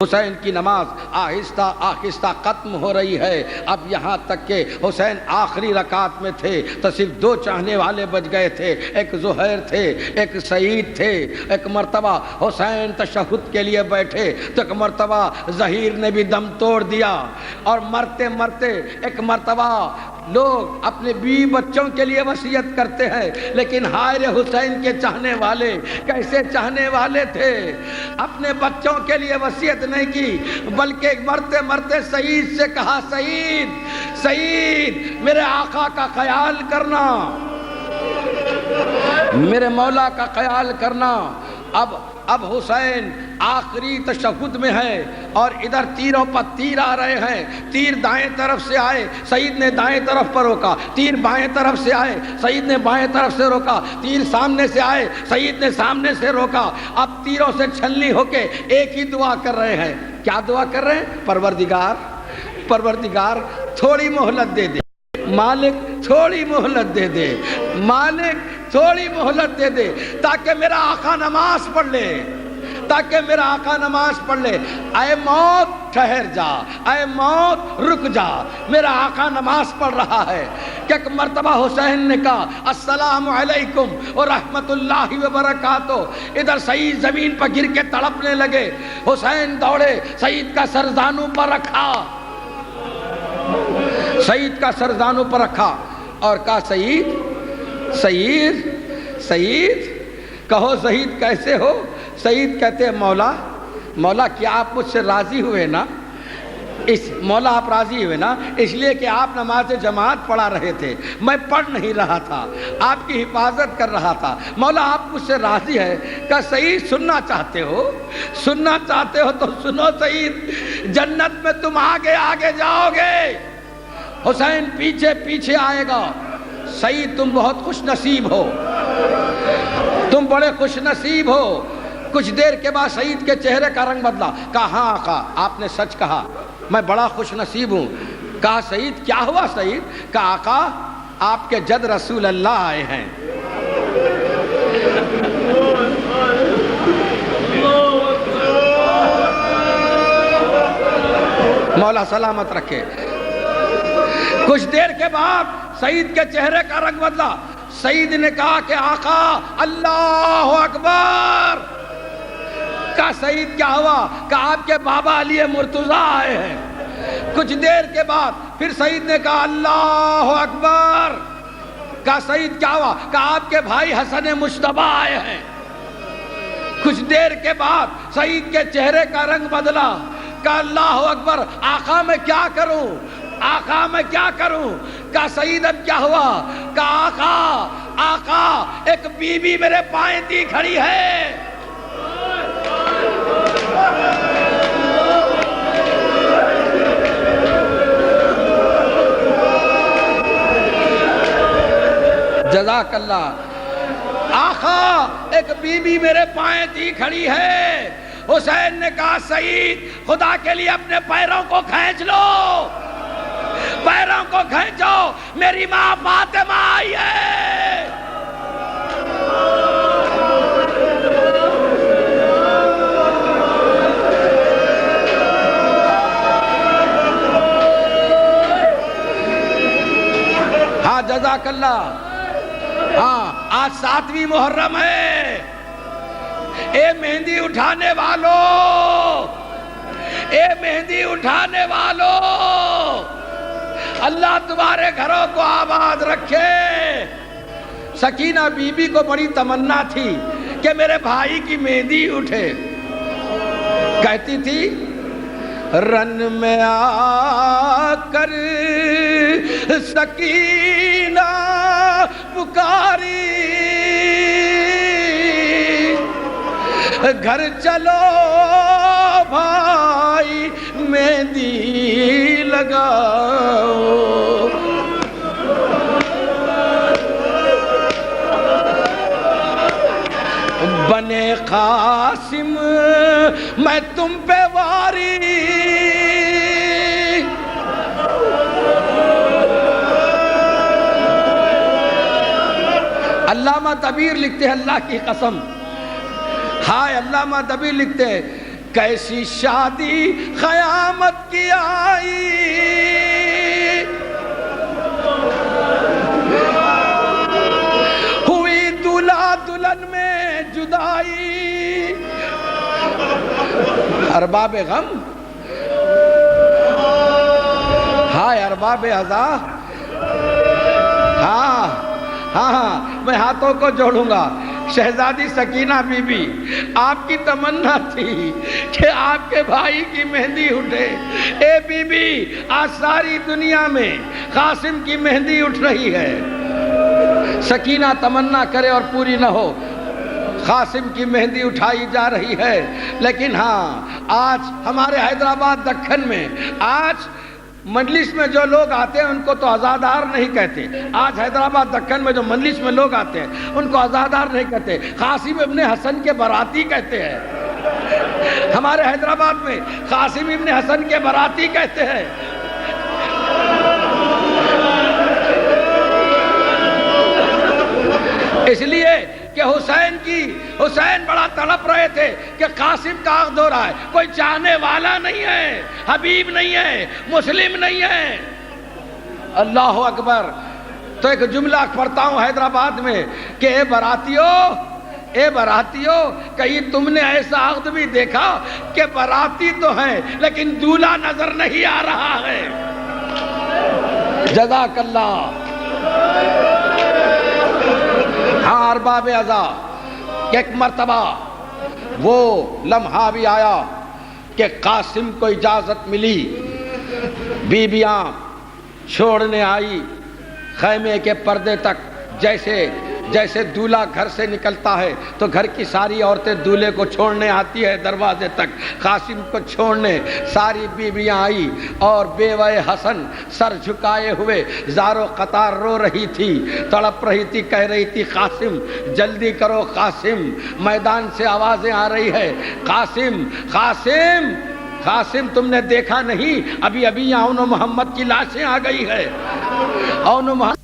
حسین کی نماز آہستہ آہستہ ختم ہو رہی ہے۔ اب یہاں تک کہ حسین آخری رکعت میں تھے تو صرف دو چاہنے والے بچ گئے تھے، ایک زہیر تھے، ایک سعید تھے۔ ایک مرتبہ حسین تشہد کے لیے بیٹھے تو ایک مرتبہ ظہیر نے بھی دم توڑ دیا، اور مرتے مرتے ایک مرتبہ لوگ اپنے بیوی بچوں کے لیے وصیت کرتے ہیں، لیکن ہائے رے حسین کے چاہنے والے کیسے چاہنے والے تھے، اپنے بچوں کے لیے وصیت نہیں کی بلکہ مرتے مرتے سعید سے کہا، سعید سعید میرے آقا کا خیال کرنا، میرے مولا کا خیال کرنا۔ اب حسین آخری تشہد میں ہے اور ادھر تیروں پر تیر آ رہے ہیں۔ تیر دائیں طرف سے آئے، سعید نے دائیں طرف پر روکا، تیر بائیں طرف سے آئے، سعید نے بائیں طرف سے روکا، تیر سامنے سے آئے، سعید نے سامنے سے روکا۔ اب تیروں سے چھلنی ہو کے ایک ہی دعا کر رہے ہیں۔ کیا دعا کر رہے ہیں؟ پروردگار پروردگار تھوڑی مہلت دے دے، مالک تھوڑی مہلت دے دے، مالک تھوڑی مہلت دے دے تاکہ میرا آقا نماز پڑھ لے، تاکہ میرا آقا نماز پڑھ لے۔ اے موت ٹھہر جا، اے موت رک جا، میرا آقا نماز پڑھ رہا ہے۔ کہ ایک مرتبہ حسین نے کہا السلام علیکم ورحمۃ اللہ وبرکاتہ۔ ادھر سعید زمین پر گر کے تڑپنے لگے، حسین دوڑے، سعید کا سر زانوں پر رکھا، سعید کا سر زانوں پر رکھا اور کہا سعید سعید سعید کہو سعید کیسے ہو؟ سعید کہتے ہیں مولا مولا کیا آپ مجھ سے راضی ہوئے نا؟ مولا آپ راضی ہوئے نا، اس لیے کہ آپ نماز جماعت پڑھا رہے تھے، میں پڑھ نہیں رہا تھا، آپ کی حفاظت کر رہا تھا، مولا آپ مجھ سے راضی ہے۔ کہ سعید سننا چاہتے ہو؟ سننا چاہتے ہو تو سنو سعید، جنت میں تم آگے آگے جاؤ گے، حسین پیچھے پیچھے آئے گا۔ سعید تم بہت خوش نصیب ہو، تم بڑے خوش نصیب ہو۔ کچھ دیر کے بعد سعید کے چہرے کا رنگ بدلا۔ کہا ہاں آقا آپ نے سچ کہا، میں بڑا خوش نصیب ہوں۔ کہا سعید کیا ہوا سعید؟ کہا آقا آپ کے جد رسول اللہ آئے ہیں۔ مولا سلامت رکھے۔ کچھ دیر کے بعد سعید کے چہرے کا رنگ بدلا۔ سعید نے کہا کہ آقا اللہ اکبر۔ کہا سعید کیا ہوا؟ کہا آپ کے بابا علی مرتضیٰ آئے ہیں۔ کچھ دیر کے بعد پھر سعید نے کہا اللہ اکبر۔ کہا سعید کیا ہوا؟ کہا آپ کے بھائی حسن مجتبیٰ آئے ہیں۔ کچھ دیر کے بعد سعید کے چہرے کا رنگ بدلا۔ کہا اللہ اکبر، آقا میں کیا کروں؟ آقا میں کیا کروں؟ کہا سعید اب کیا ہوا؟ کہا آقا آقا ایک بی بی میرے پائیں دی کھڑی ہے۔ جزاک اللہ۔ آقا ایک بی بی میرے پائیں دی کھڑی ہے۔ حسین نے کہا سعید خدا کے لیے اپنے پیروں کو کھینچ لو، پیروں کو کھینچو، میری ماں فاطمہ آئی ہے۔ ہاں جزاک اللہ۔ ہاں آج 7ویں محرم ہے۔ اے مہندی اٹھانے والوں، اے مہندی اٹھانے والوں، اللہ تمہارے گھروں کو آباد رکھے۔ سکینہ بی بی کو بڑی تمنا تھی کہ میرے بھائی کی مہندی اٹھے۔ کہتی تھی رن میں آ کر سکینہ پکاری، گھر چلو بھائی مہندی لگاؤ۔ بنے قاسم میں تم پہ واری، علامہ دبیر لکھتے ہیں اللہ کی قسم، ہائے علامہ دبیر لکھتے ہیں کیسی شادی قیامت کی آئی، ہوئی دولہا دلہن میں جدائی۔ ارباب غم، ہائے ارباب عزا، ہاں ہاں ہاں میں ہاتھوں کو جوڑوں گا۔ شہزادی سکینہ بی بی، آپ کی تمنا تھی کہ آپ کے بھائی کی مہندی اٹھے۔ اے بی بی، آج ساری دنیا میں قاسم کی مہندی اٹھ رہی ہے۔ سکینہ تمنا کرے اور پوری نہ ہو، قاسم کی مہندی اٹھائی جا رہی ہے۔ لیکن ہاں آج ہمارے حیدرآباد دکن میں آج مجلس میں جو لوگ آتے ہیں ان کو تو عزادار نہیں کہتے۔ آج حیدرآباد دکن میں جو مجلس میں لوگ آتے ہیں ان کو عزادار نہیں کہتے، قاسم ابن حسن کے باراتی کہتے ہیں۔ ہمارے حیدرآباد میں قاسم ابن حسن کے باراتی کہتے ہیں۔ اس لیے کہ حسین بڑا تڑپ رہے تھے کہ قاسم کا عقد ہو رہا ہے، کوئی چاہنے والا نہیں ہے، حبیب نہیں ہے، مسلم نہیں ہے۔ اللہ اکبر۔ تو ایک جملہ پڑھتا ہوں حیدرآباد میں کہ اے براتیو، کہیں تم نے ایسا عقد بھی دیکھا کہ براتی تو ہیں لیکن دولہا نظر نہیں آ رہا ہے۔ جزاک اللہ۔ ہاں ارباب عزا، ایک مرتبہ وہ لمحہ بھی آیا کہ قاسم کو اجازت ملی، بیویاں چھوڑنے آئی خیمے کے پردے تک۔ جیسے دولہا گھر سے نکلتا ہے تو گھر کی ساری عورتیں دولہے کو چھوڑنے آتی ہے دروازے تک، قاسم کو چھوڑنے ساری بیویاں آئی اور بیوہ حسن سر جھکائے ہوئے زارو قطار رو رہی تھی، تڑپ رہی تھی، کہہ رہی تھی قاسم جلدی کرو قاسم، میدان سے آوازیں آ رہی ہے، قاسم قاسم قاسم تم نے دیکھا نہیں ابھی اون و محمد کی لاشیں آ گئی ہے، اون و محمد